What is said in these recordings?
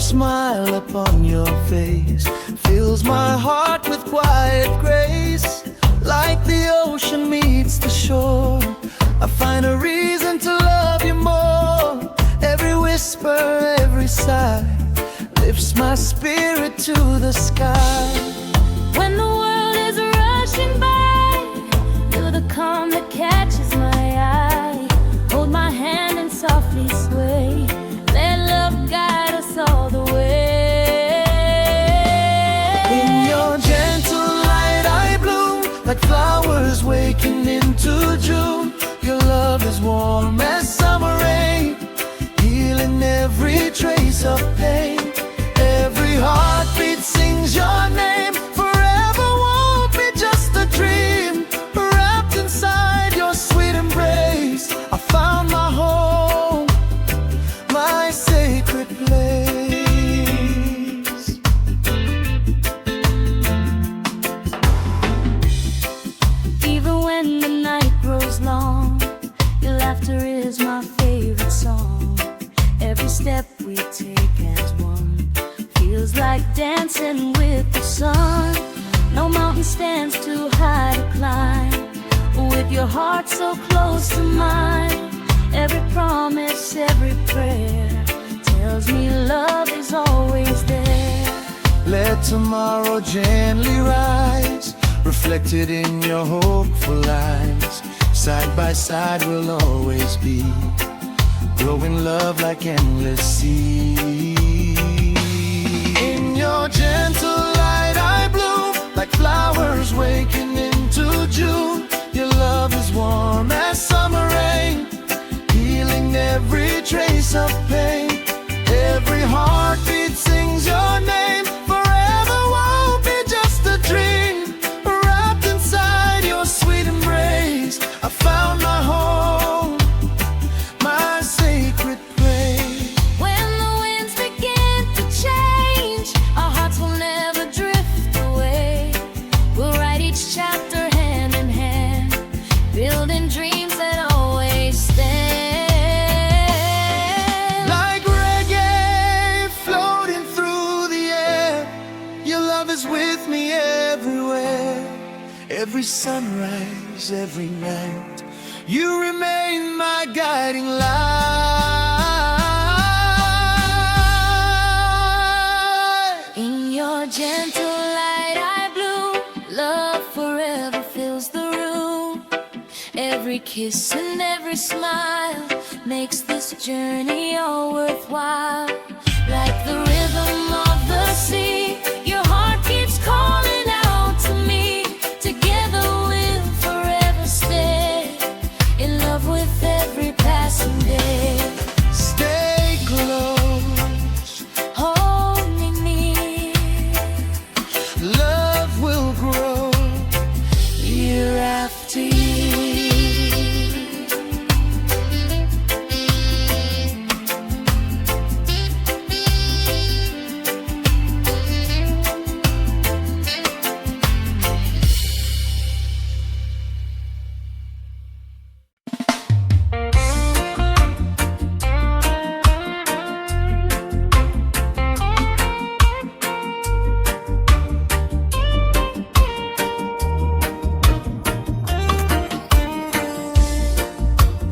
smile upon your face fills my heart with quiet grace. Like the ocean meets the shore, I find a reason to love you more. Every whisper, every sigh lifts my spirit to the sky. When the world is rushing by, you're the calm that catches my eye. Hold my hand and softly sway. Let love guide us all the way. In your gentle light I bloom, like flowers waking into June. Your love is warm as summer rain, healing every trace of pain. Every heartbeat sings your name. Forever won't be just a dream. Wrapped inside your sweet embrace, I found my home, my sacred place. Even when the night grows long, your laughter is my favorite song. Every step we take as one feels like dancing with the sun. No mountain stands too high to climb, with your heart so close to mine. Every promise, every prayer tells me love is always there. Let tomorrow gently rise, reflected in your hopeful eyes. Side by side we'll always be, glowing love like endless sea. In your gentle light I bloom, like flowers waking into June. Your love is warm as summer rain, healing every trace of pain. Every heartbeat sings your name. Forever won't be just a dream. Wrapped inside your sweet embrace, I found my home, my sacred place. When the winds begin to change, our hearts will never drift away. We'll write each chapter hand in hand, building dreams that always stand. Like reggae floating through the air, your love is with me everywhere. Every sunrise, every night, you remain my guiding light. In your gentle light I bloom, love forever fills the room. Every kiss and every smile makes this journey all worthwhile. Like the rhythm of the sea, your heart keeps calling out to me. Together we'll forever stay, in love with every passing day. Stay close, Hold me near, love will grow year after year.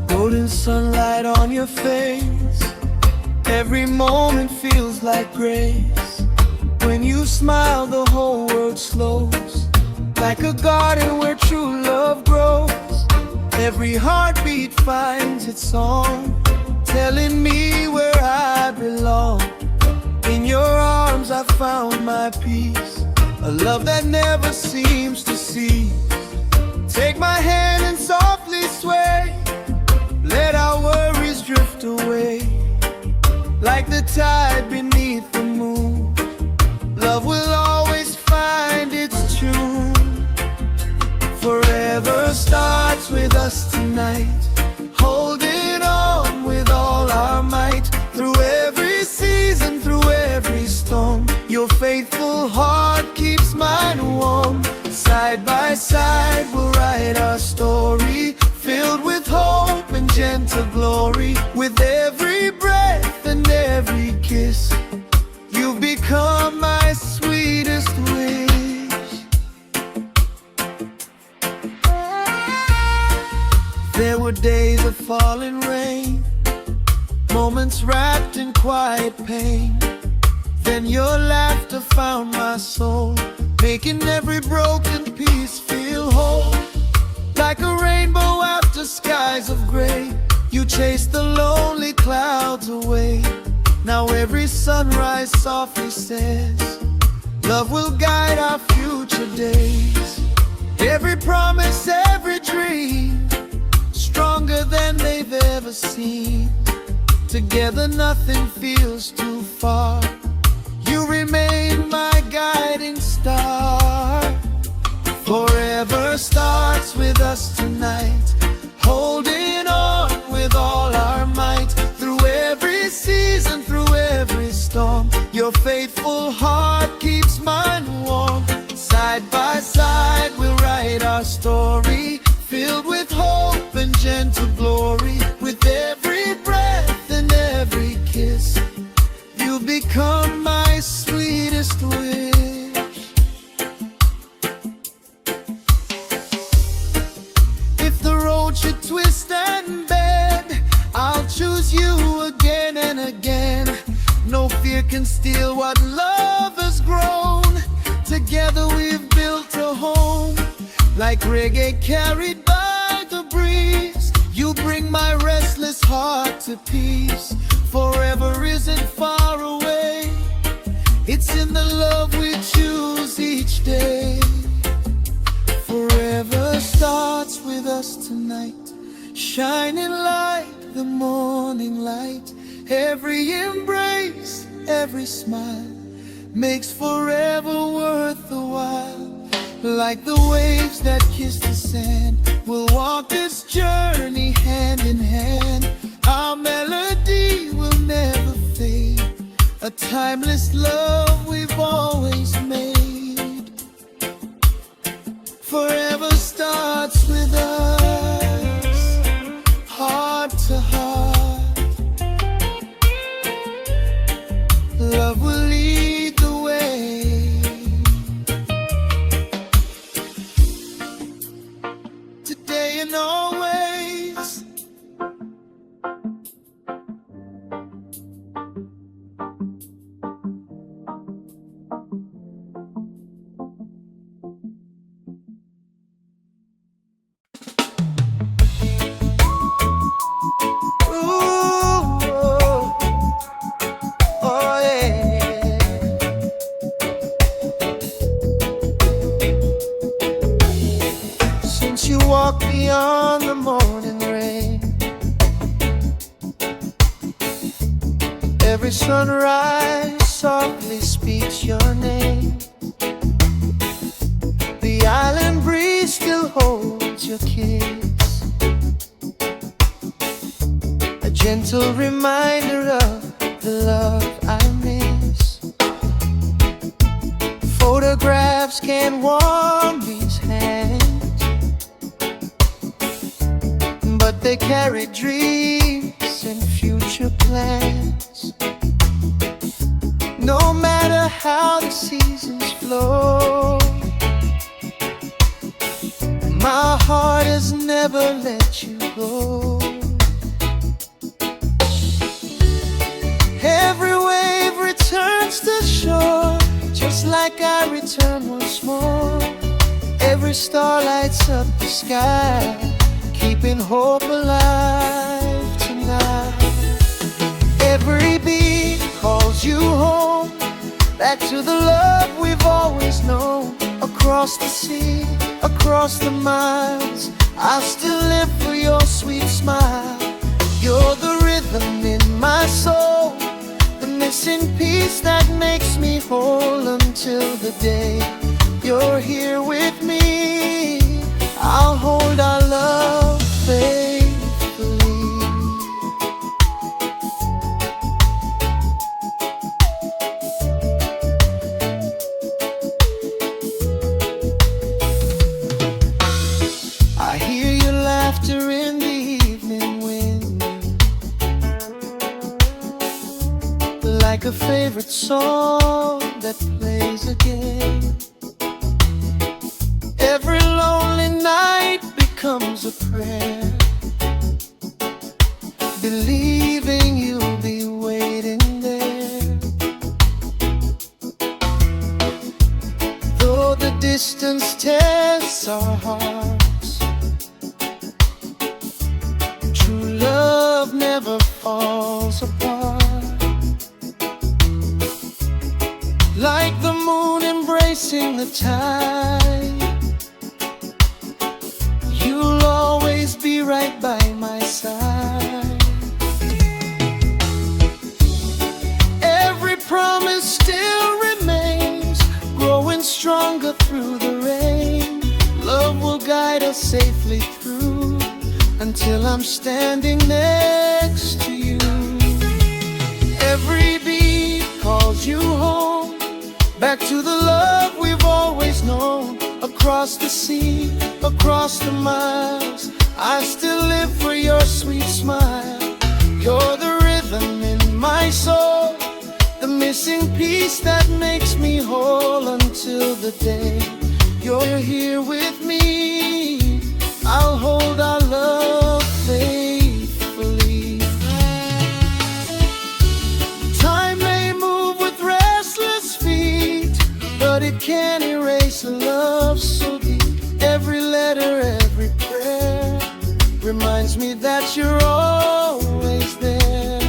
Golden sunlight on your face, every moment feels like grace. When you smile the whole world slows, like a garden where true love grows. Every heartbeat finds its song, telling me where I belong. In your arms I found my peace, a love that never seems to cease. Take my hand and softly sway, let our worries drift away. Like the tide beneath the moon, love will always find its tune. Forever starts with us tonight, holding on with all our might. Through every season, through every storm, your faithful heart keeps mine warm. Side by side we'll write our story, filled with hope and gentle glory. With every breath and every kiss, There were days of falling rain, moments wrapped in quiet pain. Then your laughter found my soul, making every broken piece feel whole. Like a rainbow after skies of gray, you chased the lonely clouds away. Now every sunrise softly says, love will guide our future days. Every promise, every dream, stronger than they've ever seen. Together nothing feels too far. You remain my guiding star. Forever starts with us tonight, holding on with all our might. Through every season, through every storm, your faithful heart keeps mine warm. Side by side we'll write our story, filled with hope and gentle glory. With every breath and every kiss, you become my sweetest wish. If the road should twist and bend, I'll choose you again and again. No fear can steal what love has grown. Together we've built a home, like reggae carried by the breeze. You bring my restless heart to peace. Forever isn't far away, it's in the love we choose each day. Forever starts with us tonight, shining like the morning light. Every embrace, every smile makes forever worth the while. Like the waves that kiss the sand, we'll walk this journey hand in hand. Our melody will never fade, a timeless love we've always made. Forever starts with us, heart to heart. Love will lead the way, today and always. Walk beyond the morning rain. Every sunrise softly speaks your name. The island breeze still holds your kiss, a gentle reminder of the love I miss. Photographs can't warm these hands, but they carry dreams and future plans. No matter how the seasons flow, my heart has never let you go. Every wave returns to shore, just like I return once more. Every star lights up the sky, keeping hope alive tonight. Every beat calls you home, back to the love we've always known. Across the sea, across the miles, I'll still live for your sweet smile. You're the rhythm in my soul, the missing piece that makes me whole. Until the day you're here with me, I'll hold our love faithfully. I hear your laughter in the evening wind, like a favorite song that plays again. Every lonely night becomes a prayer, believing you'll be waiting there. Though the distance tests our hearts, true love never falls apart. Like the moon embracing the tide, you'll always be right by my side. Every promise still remains, growing stronger through the rain. Love will guide us safely through until I'm standing next to you. Every beat calls you home, back to the love we've always known. Across the sea, across the miles, I still live for your sweet smile. You're the rhythm in my soul, the missing piece that makes me whole. Until the day you're here with me, I'll hold our love faithfully. Time may move with restless feet, but it can't erase a love so deep. Every letter, every prayer reminds me that you're always there.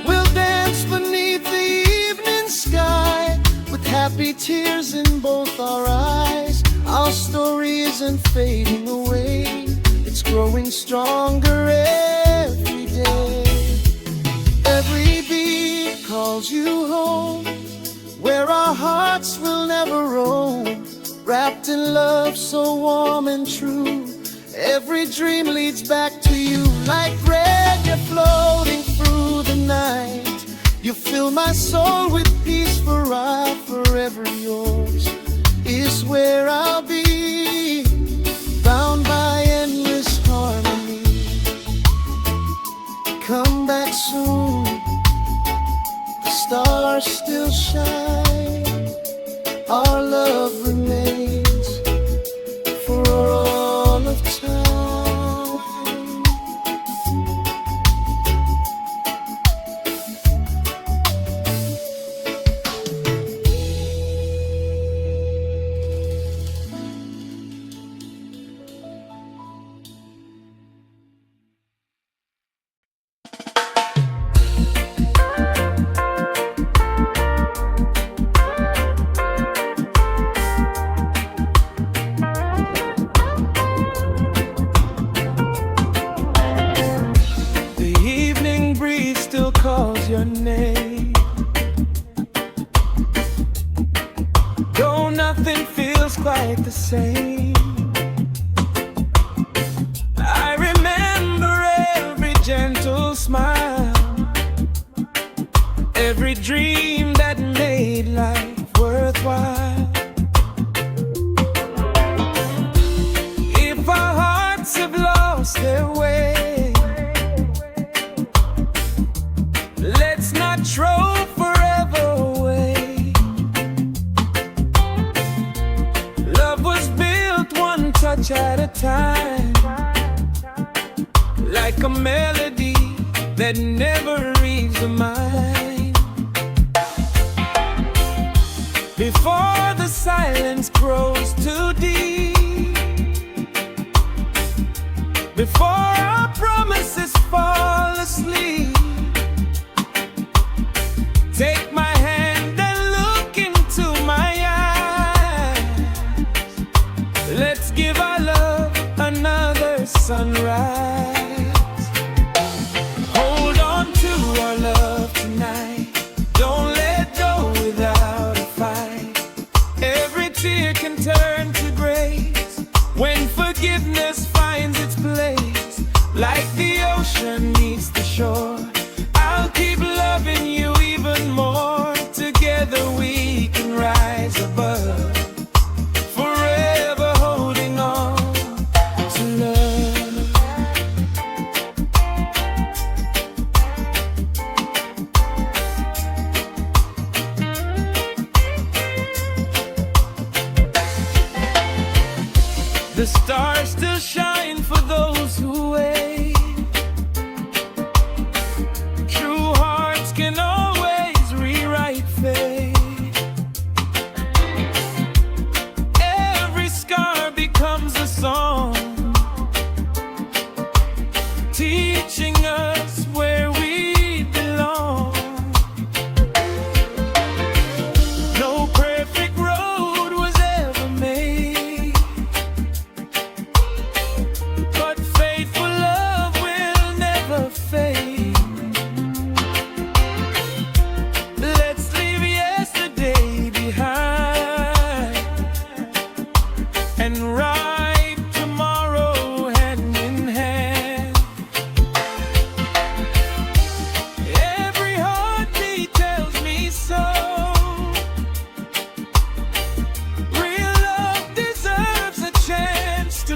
We'll dance beneath the evening sky with happy tears in both our eyes. Our story isn't fading away, it's growing stronger every day. Every beat calls you home, where our hearts will never roam, wrapped in love so warm and true. Every dream leads back to you, like thread you're floating through the night. You fill my soul with peace, for I'm forever yours. Is where I'll be, bound by endless harmony. Come back soon, the stars still shine. Our love remains for all of time. Calls your name, though nothing feels quite the same. I remember every gentle smile, every dream that made life worthwhile. If our hearts have lost their way, let's not throw forever away. Love was built one touch at a time, like a melody that never leaves the mind. Before the silence grows too deep, before our promises fall asleep, take my hand and look into my eyes. Let's give our love another sunrise. Hold on to our love tonight, don't let go without a fight. Every tear can turn to grace when forgiveness finds its place. Like the ocean meets the shore, I'll keep loving you even more. Together we can rise above, forever holding on to love. The stars still shine for those who wait,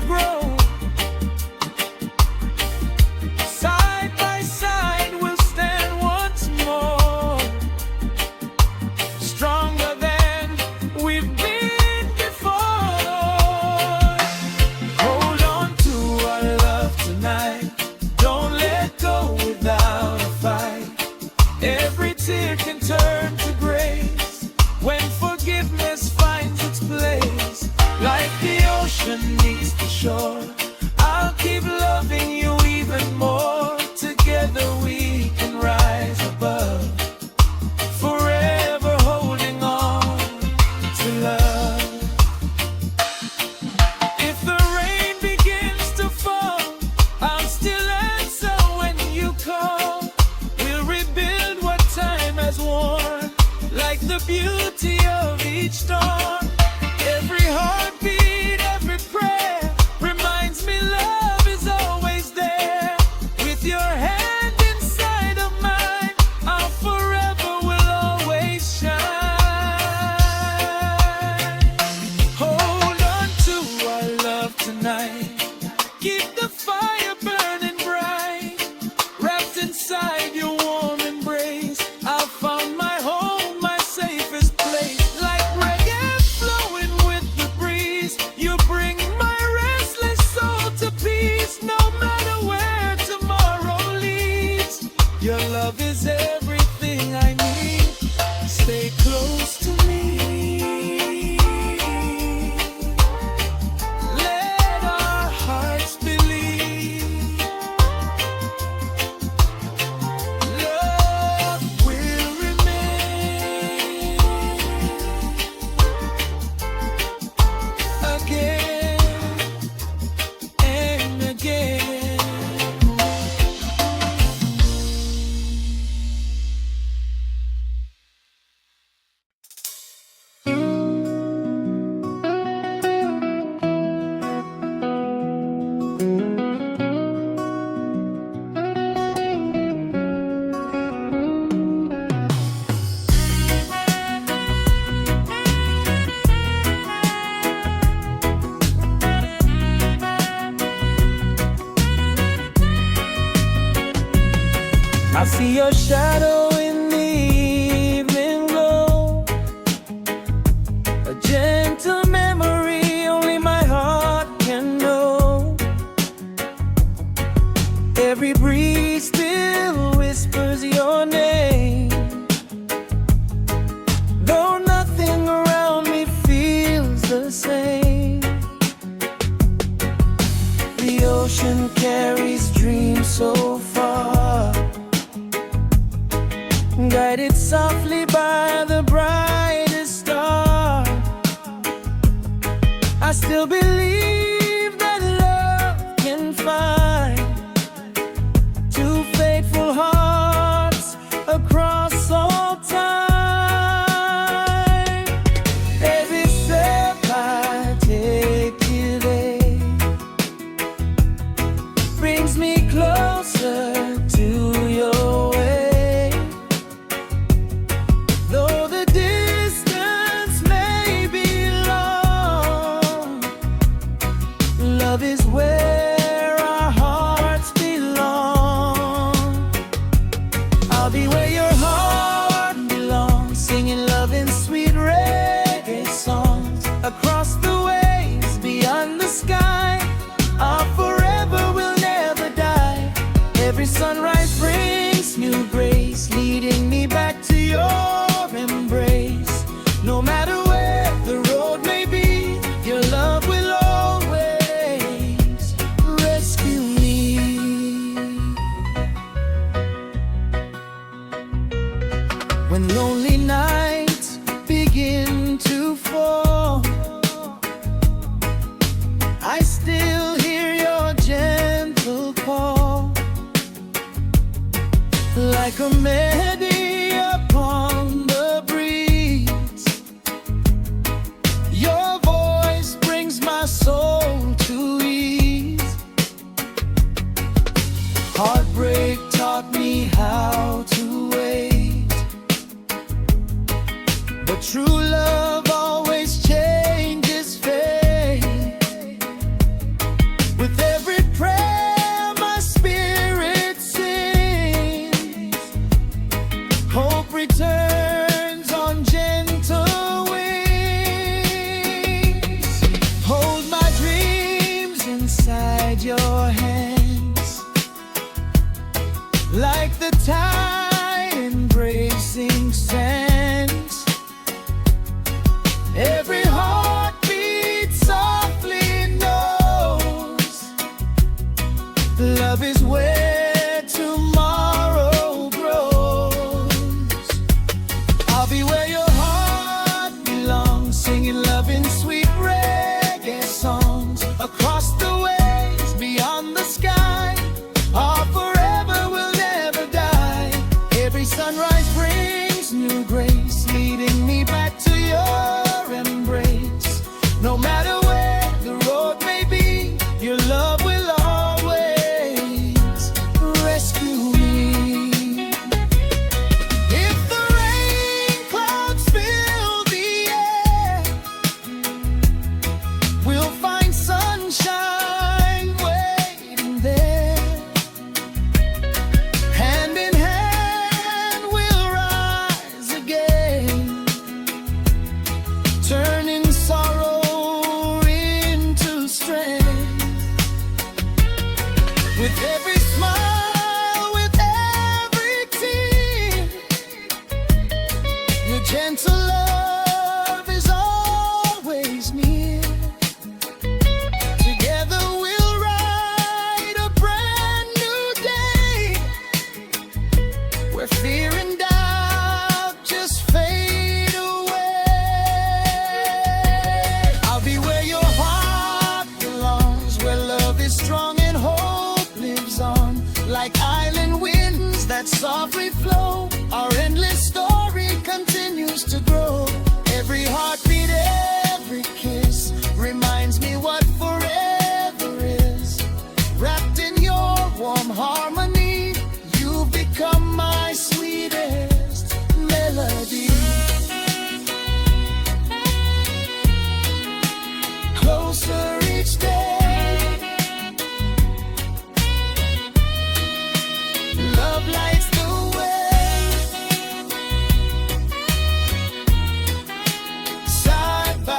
grow. Side by side we'll stand once more, stronger than we've been before. Hold on to our love tonight, don't let go without a fight. Every tear can turn to grace when forgiveness finds its place. Like the ocean needs the shore, I'll keep loving you even more. Together we can rise above, forever holding on to love. If the rain begins to fall, I'll still answer when you call. We'll rebuild what time has worn, like the beauty of each dawn. Every heartbeat, every prayer reminds me love is always there. With your hand inside of mine, our forever will always shine. Hold on to our love tonight, keep the fire burning bright. Wrapped inside your warm embrace, I'll find my home, my safest place. Like reggae flowing with the breeze, you bring my restless soul to peace. No matter where tomorrow leads, your love is everything I need. Stay close to me, let our hearts believe. Love will remain again and again. I see your shadow in the evening glow, a gentle memory only my heart can know. Every breeze still whispers your name, though nothing around me feels the same. The ocean carries dreams so far, guided softly by the brightest star. I still believe that love can find two faithful hearts across all time. Every step I take today brings me closer to your way. Though the distance may be long, love is where our hearts belong. I'll be where your heart belongs, singing love in sweet reggae songs. Across the waves, beyond the sky, our forever will never die. Every sunrise brings new grace, leading me back to your embrace. No matter where the road may be, your love will always rescue me. When lonely nights begin to fall, I still hear your gentle call, like a melody upon the breeze. Your voice brings my soul to ease. Heartbreak taught me how to wait, but true love always changes fate. inside your hands, like the tide embracing sands. Every heartbeat softly knows love is where tomorrow grows. I'll be where your heart belongs, singing love in sweet reggae songs across the waves beyond the sky. Our forever will never die. Every sunrise brings new grace, leading me back to your embrace. No matter where the road may be, your love will always rescue me. If the rain clouds fill the air, we'll find sunshine waiting there. Hand in hand we'll rise again, turning sorrow into strength. With every smile, with every tear, your gentle love is always near. Together we'll write a brand new day, where fear and doubt just fade away. I'll be where your heart belongs, where love is strong and hope lives on. Like island winds that softly flow, our endless story continues to grow. Every heartbeat, every kiss reminds me what forever is. Wrapped in your warm harmony, you've become my sweetest melody. Closer each day, love lights the way. Side by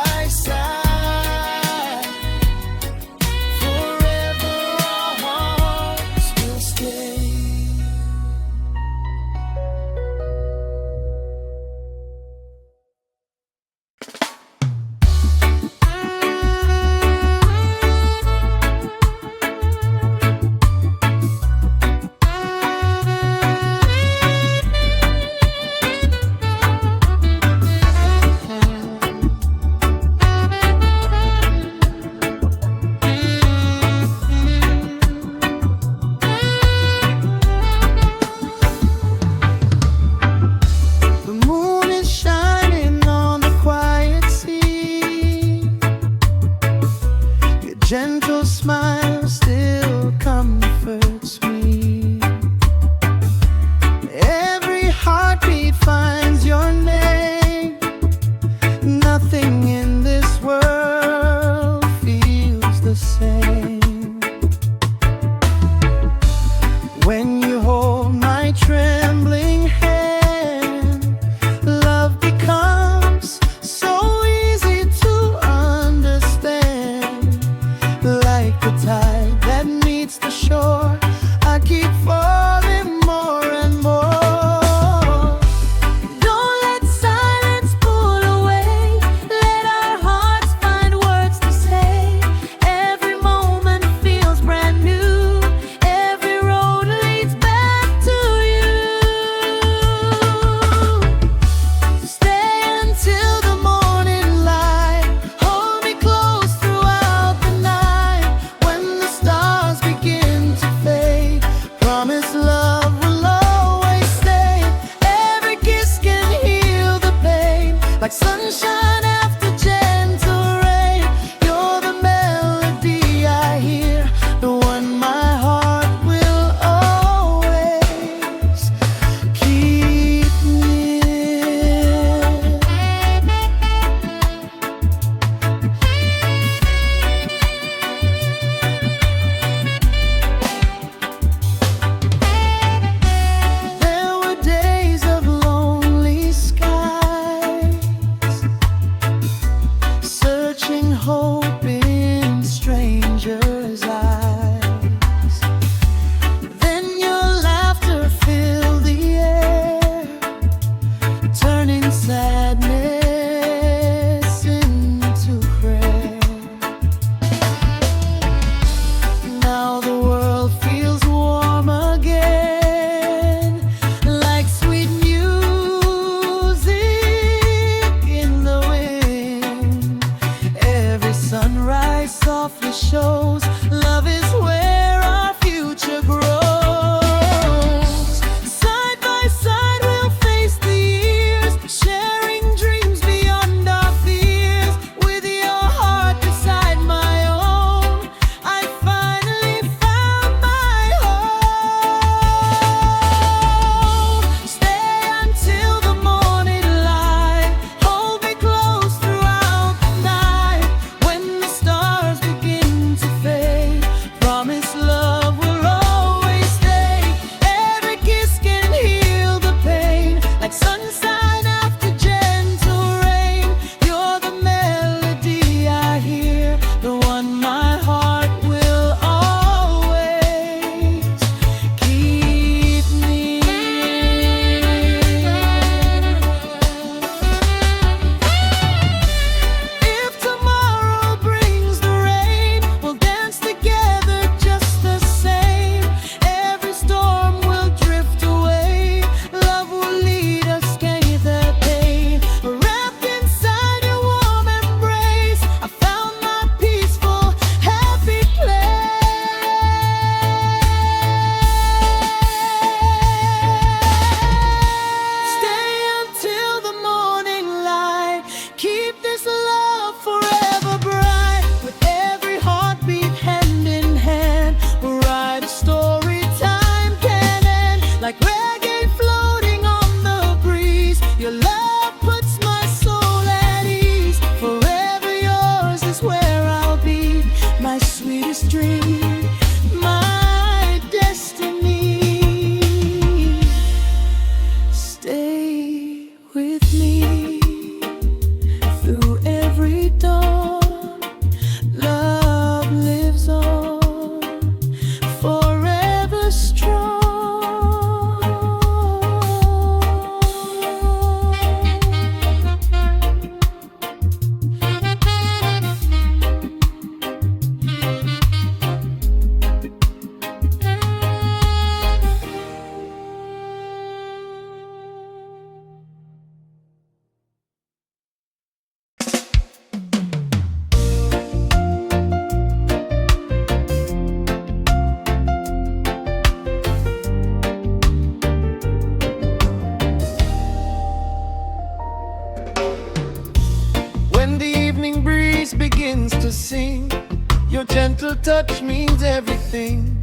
gentle touch means everything,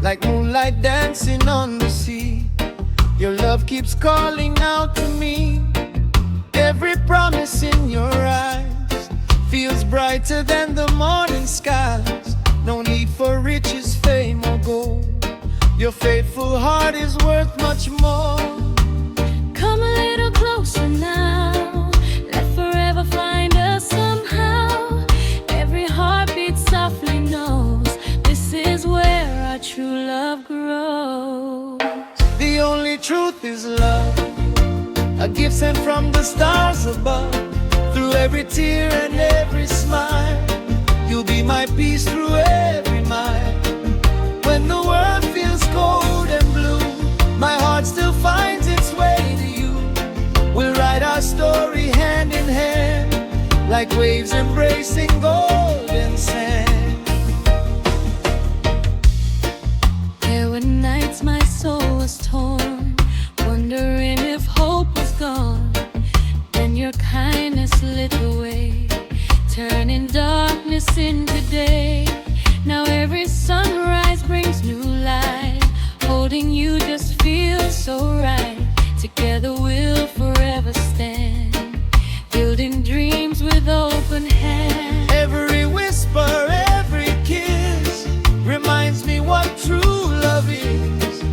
like moonlight dancing on the sea. Your love keeps calling out to me. Every promise in your eyes feels brighter than the morning skies. No need for riches, fame, or gold. Your faithful heart is worth much more. Come a little closer now. Let forever find us somehow. Every heartbeat softly knows this is where our true love grows. The only truth is love, a gift sent from the stars above. Through every tear and every smile, you'll be my peace through every mile. When the world feels cold and blue, my heart still finds its way to you. We'll write our story hand in hand, like waves embracing golden sand. There were nights my soul was torn, wondering if hope was gone. Then your kindness lit the way, turning darkness into day. Now every sunrise brings new light. Holding you just feels so right. Together we'll forever stand, building dreams with open hands. Every whisper, every kiss reminds me what true love is.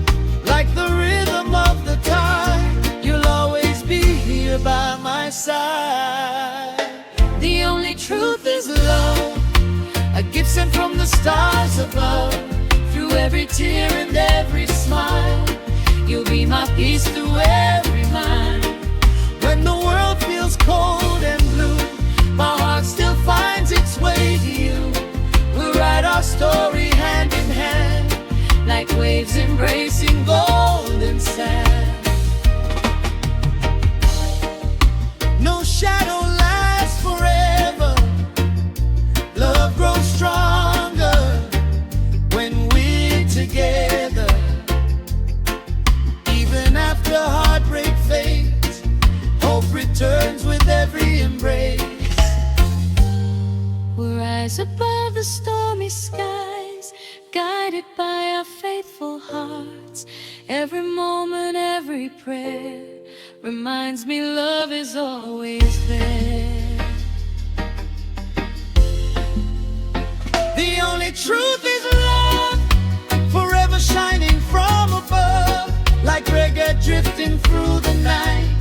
Like the rhythm of the tide, you'll always be here by my side. The only truth is love, a gift sent from the stars above. Through every tear and every smile, you'll be my peace through every mile. When the world feels cold and blue, my heart still finds its way to you. We'll write our story hand in hand, like waves embracing golden sand. No shadow lasts forever. Love grows stronger when we're together. Even after heartbreak fades, hope returns with every embrace. We'll rise above the stormy skies, guided by our faithful hearts. Every moment, every prayer reminds me love is always there. The only truth is love, forever shining from above. Like reggae drifting through the night,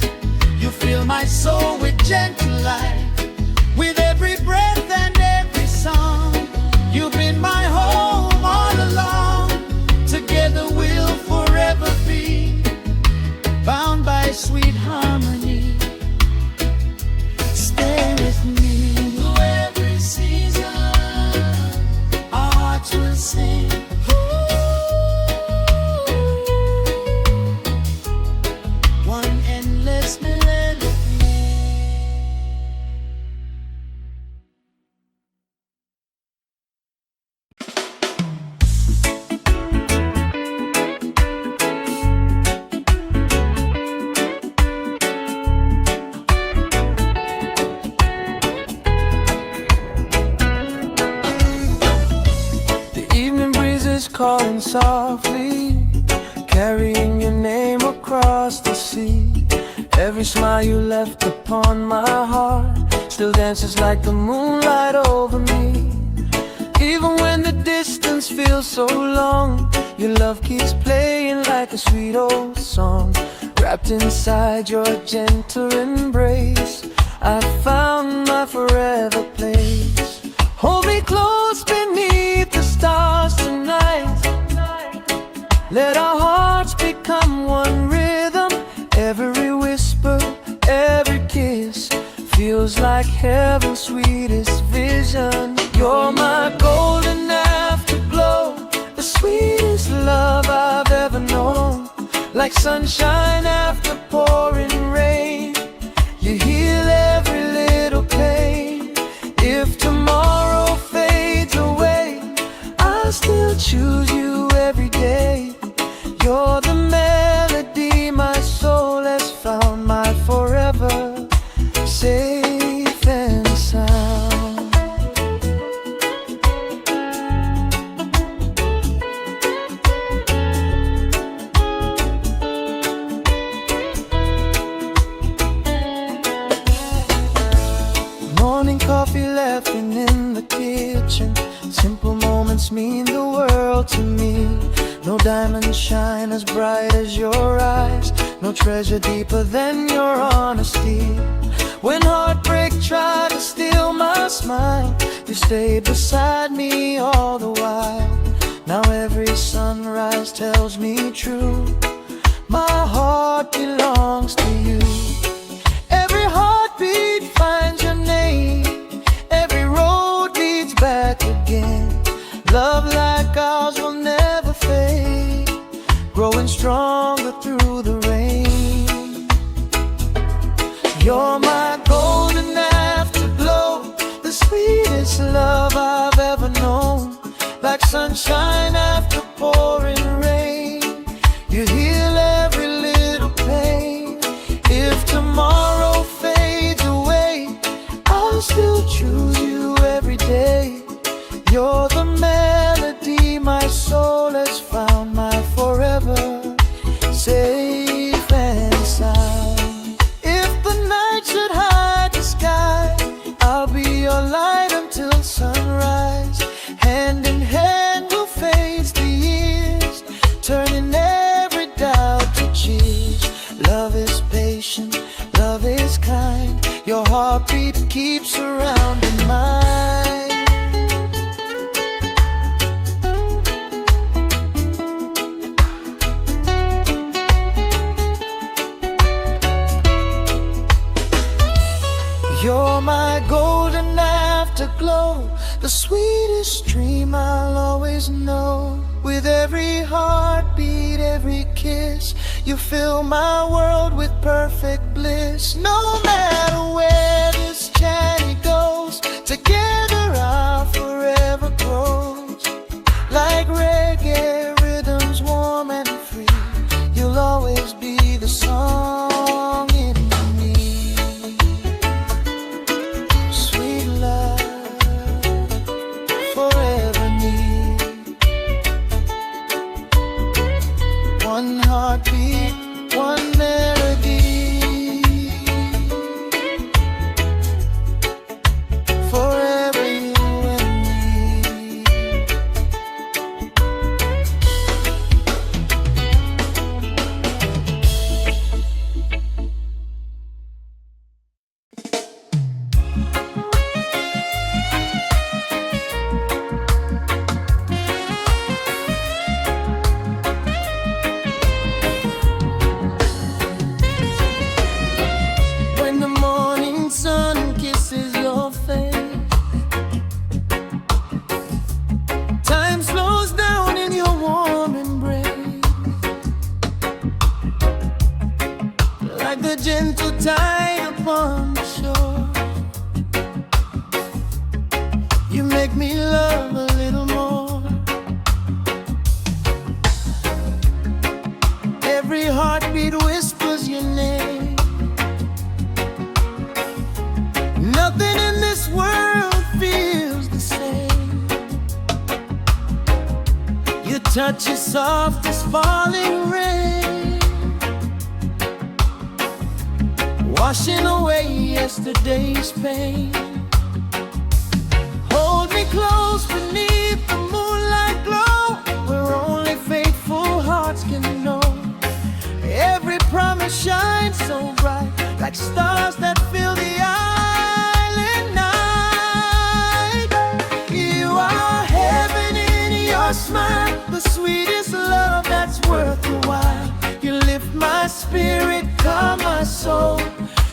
you fill my soul with gentle light. With every breath and every song, you've been my home all along. Together we'll forever be bound by sweet harmony. Stay with me through every season, our hearts will sing. One endless melody. Calling softly, carrying your name across the sea. Every smile you left upon my heart still dances like the moonlight over me. Even when the distance feels so long, your love keeps playing like a sweet old song. Wrapped inside your gentle embrace, I found my forever place. Hold me close beneath the stars tonight. Let our hearts become one rhythm. Every whisper, every kiss feels like heaven's sweetest vision. You're my golden afterglow, the sweetest love I've ever known. Like sunshine after pouring rain, you heal every little pain. If tomorrow fades away, I'll still choose you every day. You're the melody my soul has found, my forever safe and sound. mean the world to me. No diamond shine as bright as your eyes, no treasure deeper than your honesty. When heartbreak tried to steal my smile, you stayed beside me all the while. Now every sunrise tells me true, my heart belongs to you. Every heartbeat finds your name, every road leads back again. Love like ours will never fade, growing stronger through the rain. You're my golden afterglow, the sweetest love I've ever known. Like sunshine after pouring rain, you heal every little pain. If tomorrow fades away, I'll still choose you every day. You're the melody my soul has found, my forever, safe and sound. If the night should hide the sky, I'll be your light until sunrise. Hand in hand we'll face the years, turning every doubt to cheers. Love is patient, love is kind, your heartbeat keeps surrounding mine. You're my golden afterglow, the sweetest dream I'll always know. With every heartbeat, every kiss, you fill my world with perfect bliss. No matter where this journey goes, together our forever grows. Like reggae rhythms warm and free, you'll always be the song in me. Sweet love, forever need. One heartbeat, one melody, forever you and me. When the morning sun kisses your face, time slows down in your warm embrace. Like the gentle tide upon the shore, you make me love a little more. Every heartbeat whispers your name. Nothing in this world feels the same. Your touch is soft as falling rain, washing away yesterday's pain. Hold me close beneath the moonlight glow, where only faithful hearts can know. Every promise shines so bright, like stars that fill the island night. You are heaven in your smile, the sweetest love that's worth a while. You lift my spirit, calm my soul.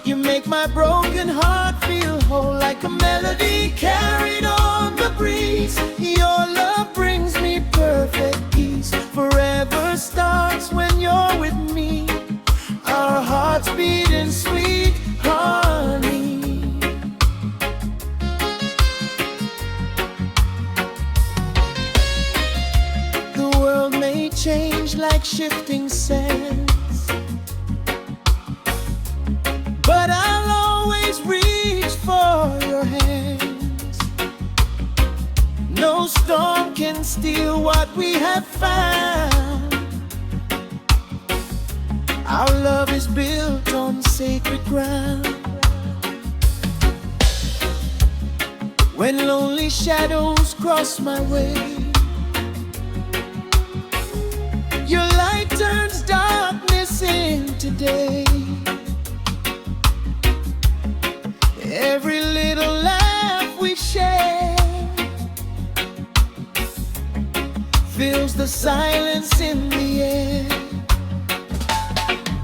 You make my broken heart feel whole, like a melody carried on the breeze. Your love brings me perfect peace. Forever starts when you're with me, our hearts beat in sweet harmony. The world may change like shifting sands, but I'll always reach for your hands. No storm can steal what we have found. Our love is built on sacred ground. When lonely shadows cross my way, fills the silence in the air.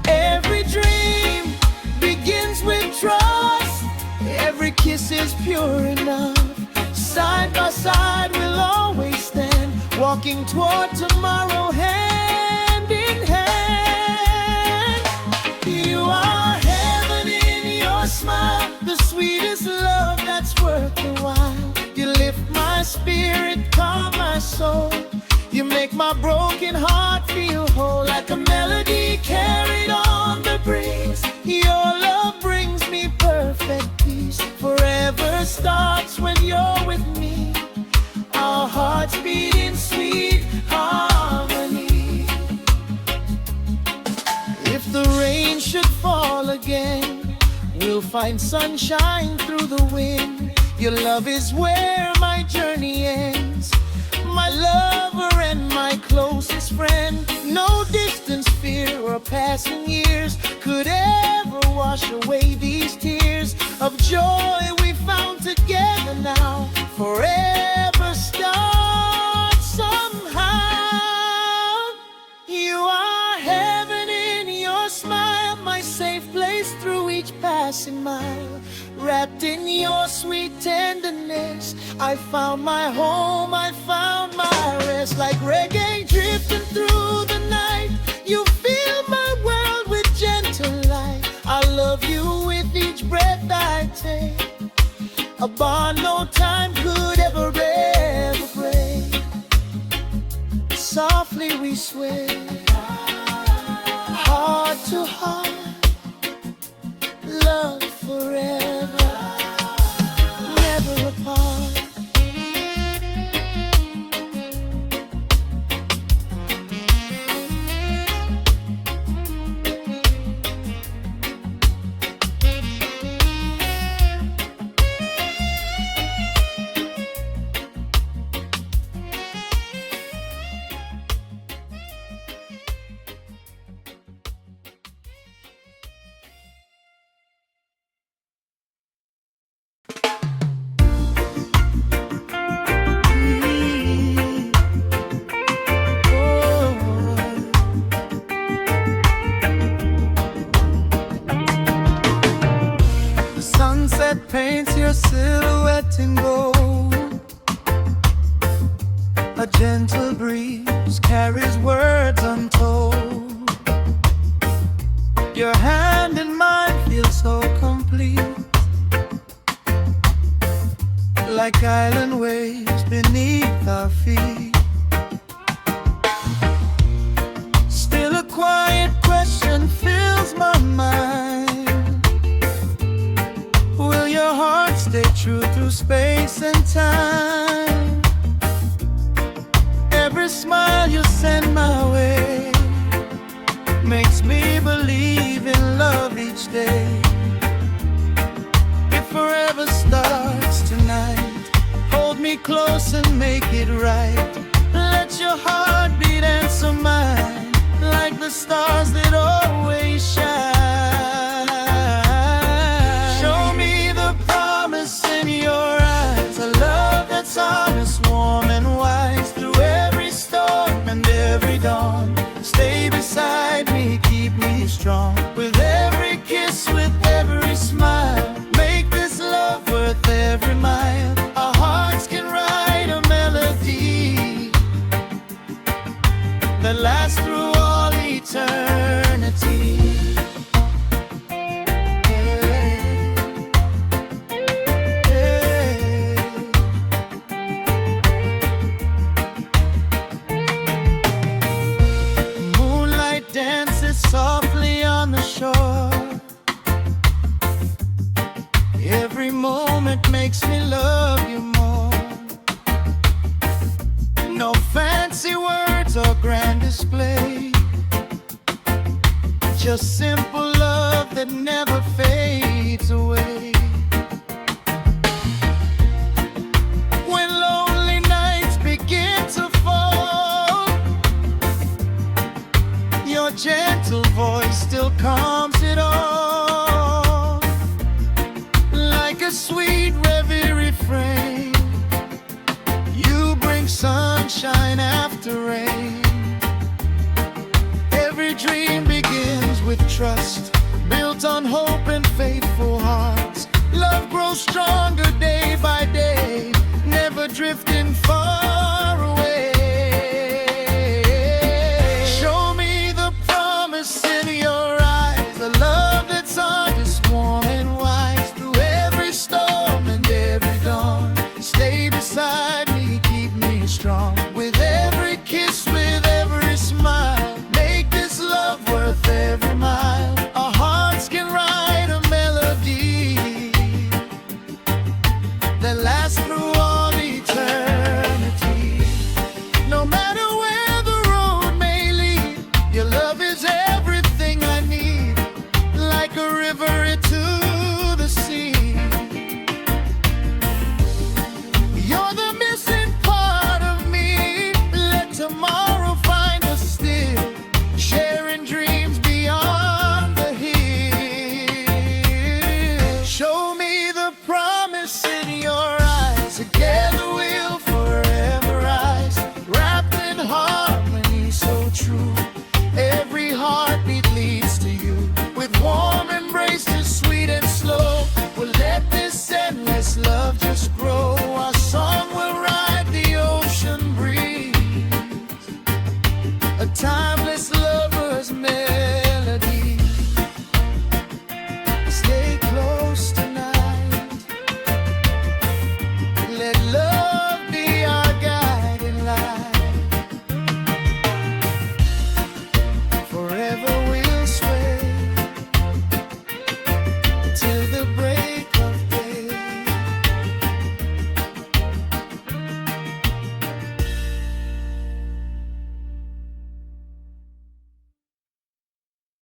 Every dream begins with trust. Every kiss is pure enough. Side by side we'll always stand, walking toward tomorrow hand in hand. You are heaven in your smile, the sweetest love that's worth the while. You lift my spirit, calm my soul. You make my broken heart feel whole, like a melody carried on the breeze. Your love brings me perfect peace. Forever starts when you're with me. Our hearts beat in sweet harmony. If the rain should fall again, we'll find sunshine through the wind. Your love is where my journey ends, my lover and my closest friend. No distance, fear, or passing years could ever wash away these tears of joy we found together now. Forever starts somehow. You are heaven in your smile, my safe place through each passing mile. Wrapped in your sweet tenderness, I found my home, I found my rest. Like reggae drifting through the night, you fill my world with gentle light. I love you with each breath I take, a bond no time could ever break. Softly we sway, heart to heart, love forever, never apart. Paints your silhouette in gold. A gentle breeze carries words untold. Your hand in mine feels so complete, like island waves beneath our feet. Still a quiet question fills my mind. Will your heart stay true through space and time? Every smile you send my way makes me believe in love each day. If forever starts tonight, hold me close and make it right. Let your heartbeat answer mine, like the stars that always shine. In your eyes, a love that's honest, warm and wise. Through every storm and every dawn, stay beside me, keep me strong. With every kiss, with every smile, make this love worth every mile. Our hearts can write a melody that lasts through all eternity. Softly on the shore, every moment makes me love you more. No fancy words or grand display, just simple love that never fades away. When lonely nights begin to fall, your gentle voice still calms it all. Like a sweet reverie refrain, you bring sunshine after rain. Every dream begins with trust, built on hope and faithful hearts. Love grows stronger day by day, never drifting far away. Show me the promise in your eyes, a love that's honest, warm and wise. Through every storm and every dawn, stay beside me, keep me strong. With every kiss, with every smile, make this love worth every mile. Our hearts can write a melody that lasts through all eternity. No matter where the road may lead, your love is everything I need. Like a river into the sea, you're the missing part of me. Let tomorrow find us still, sharing dreams beyond the hill. Show me the promise in your eyes, together we'll forever rise, wrapped in harmony so true. Every heartbeat leads to you, with warm embraces sweet and slow. We'll let this endless love just grow. Our song will ride the ocean breeze, a time